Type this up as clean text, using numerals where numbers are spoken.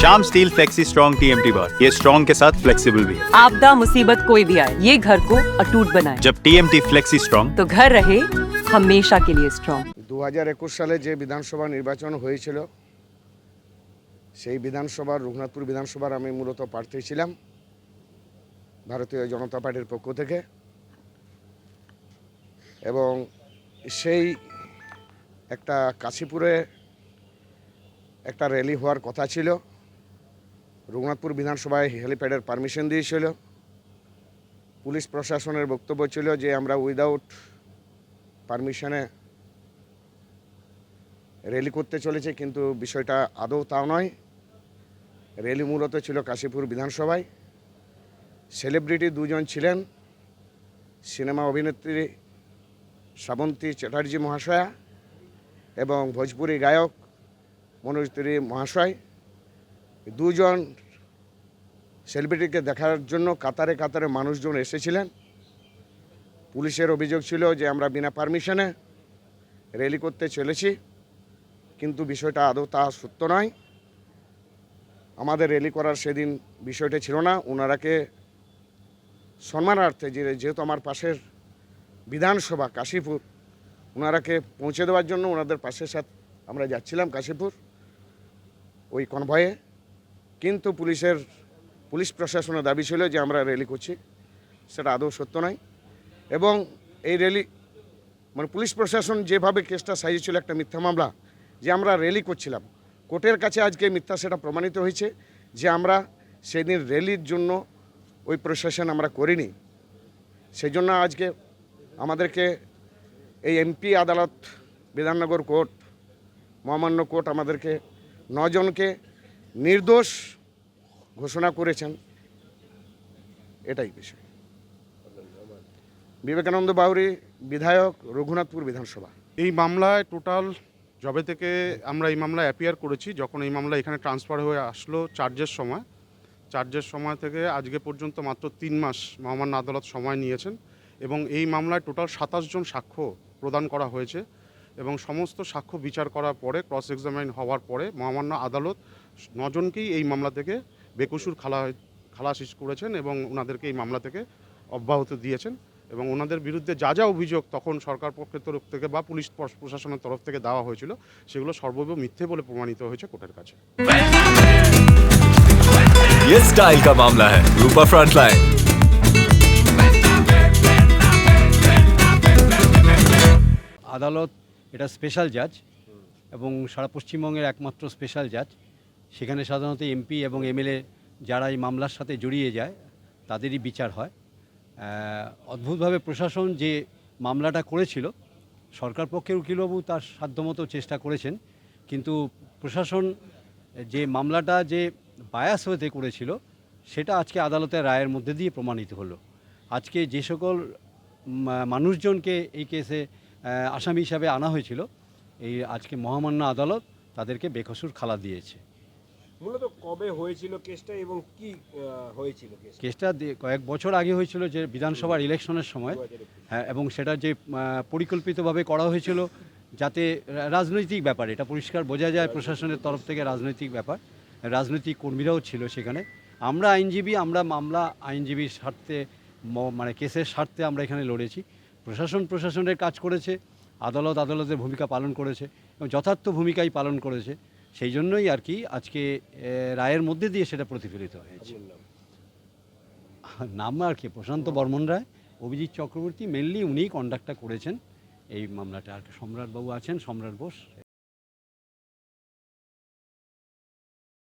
Shyam steel flexi strong TMT बार, ये strong के साथ फ्लेक्सिबल भी है। आपदा मुसीबत कोई भी आए, ये घर को अटूट बनाए। जब टीएमटी फ्लेक्सी स्ट्रॉन्ग तो घर रहे हमेशा के लिए स्ट्रॉन्ग। 2021 সালে যে বিধানসভা নির্বাচন হয়েছিল সেই বিধানসভার রঘুনাথপুর বিধানসভার আমি মূলত প্রার্থী ছিলাম ভারতীয় জনতা পার্টির পক্ষ থেকে, এবং সেই একটা কাশীপুরে একটা র্যালি হওয়ার কথা ছিল। রঘুনাথপুর বিধানসভায় হেলিপ্যাডের পারমিশন দিয়েছিল। পুলিশ প্রশাসনের বক্তব্য ছিল যে আমরা উইদাউট পারমিশনে র্যালি করতে চলেছে, কিন্তু বিষয়টা আদৌ তা নয়। র্যালি মূলত ছিল কাশীপুর বিধানসভায়। সেলিব্রিটি দুজন ছিলেন, সিনেমা অভিনেত্রী শ্রাবন্তী চ্যাটার্জি মহাশয়া এবং ভোজপুরি গায়ক মনোজ তিওয়ারি মহাশয়। দুজন সেলিব্রিটিকে দেখার জন্য কাতারে কাতারে মানুষজন এসেছিলেন। পুলিশের অভিযোগ ছিল যে আমরা বিনা পারমিশনে র্যালি করতে চলেছি, কিন্তু বিষয়টা আদৌ তা সত্য নয়। আমাদের র্যালি করার সেদিন বিষয়টা ছিল না। ওনারাকে সম্মানার্থে যেহেতু আমার পাশের বিধানসভা কাশীপুর, ওনারাকে পৌঁছে দেওয়ার জন্য ওনাদের পাশের সাথে আমরা যাচ্ছিলাম কাশীপুর ওই কনভয়ে, কিন্তু পুলিশ প্রশাসনের দাবি ছিল যে আমরা র্যালি করছি, সেটা আদৌ সত্য নয়। এবং এই র্যালি পুলিশ প্রশাসন যেভাবে কেসটা সাজিয়েছিল একটা মিথ্যা মামলা যে আমরা র্যালি করছিলাম, কোর্টের কাছে আজকে মিথ্যা সেটা প্রমাণিত হয়েছে যে আমরা সেদিন র্যালির জন্য ওই প্রশাসন আমরা করিনি। সেই জন্য আজকে আমাদেরকে এই এমপি আদালত, বিধাননগর কোর্ট, মহামান্য কোর্ট আমাদেরকে 9 জনকে নির্দোষ ঘোষণা করেছেন। এটাই বিষয়। বিবেকানন্দ বাউরি, বিধায়ক, রঘুনাথপুর বিধানসভা। এই মামলায় টোটাল যবে থেকে আমরা এই মামলায় অ্যাপিয়ার করেছি, যখন এই মামলা এখানে ট্রান্সফার হয়ে আসলো চার্জের সময় থেকে আজকে পর্যন্ত মাত্র 3 মাস মহামান্য আদালত সময় নিয়েছেন, এবং এই মামলায় টোটাল 27 জন সাক্ষ্য প্রদান করা হয়েছে, এবং সমস্ত সাক্ষ্য বিচার করার পরে ক্রস এক্সামাইন হওয়ার পরে মহামান্য আদালত 9 জনকেই এই মামলা থেকে বেকসুর খালাস করেছেন এবং ওনাদেরকে এই মামলা থেকে অব্যাহতি দিয়েছেন। এবং ওনাদের বিরুদ্ধে যা যা অভিযোগ তখন সরকার পক্ষের তরফ থেকে বা পুলিশ প্রশাসনের তরফ থেকে দেওয়া হয়েছিল, সেগুলো সর্বৈব মিথ্যে বলে প্রমাণিত হয়েছে কোর্টের কাছে। ये स्टाइल का मामला है, रूपा फ्रंटलाइन। আদালত এটা স্পেশাল জাজ এবং সারা পশ্চিমবঙ্গের একমাত্র স্পেশাল জাজ। সেখানে সাধারণত এমপি এবং এমএলএ যারা এই মামলার সাথে জড়িয়ে যায় তাদেরই বিচার হয়। অদ্ভুতভাবে প্রশাসন যে মামলাটা করেছিল, সরকার পক্ষের উকিলবাবু তার সাধ্যমতো চেষ্টা করেছেন, কিন্তু প্রশাসন যে মামলাটা যে বায়াস হতে করেছিল সেটা আজকে আদালতের রায়ের মধ্যে দিয়ে প্রমাণিত হলো। আজকে যে সকল মানুষজনকে এই কেসে আসামি হিসাবে আনা হয়েছিল, এই আজকে মহামান্য আদালত তাদেরকে বেকসুর খালাস দিয়েছে। মূলত কবে হয়েছিল কেসটা এবং কি হয়েছিল? কেসটা কয়েক বছর আগে হয়েছিল, যে বিধানসভার ইলেকশনের সময়। হ্যাঁ, এবং সেটা যে পরিকল্পিতভাবে করা হয়েছিল যাতে রাজনৈতিক ব্যাপার, এটা পরিষ্কার বোঝা যায় প্রশাসনের তরফ থেকে রাজনৈতিক ব্যাপার, রাজনৈতিক কর্মীরাও ছিল সেখানে। আমরা আইনজীবী, আমরা মামলা আইনজীবীর স্বার্থে কেসের স্বার্থে আমরা এখানে লড়েছি। প্রশাসনের কাজ করেছে, আদালতের ভূমিকা পালন করেছে এবং যথার্থ ভূমিকাই পালন করেছে। সেই জন্যই আর কি আজকে রায়ের মধ্যে দিয়ে সেটা প্রতিফলিত হয়েছে। নাম আর কি প্রশান্ত বর্মন রায়, অভিজিৎ চক্রবর্তী, মেনলি উনিই কন্ডাক্টটা করেছেন এই মামলাটা। আর সম্রাটবাবু আছেন, সম্রাট বোস।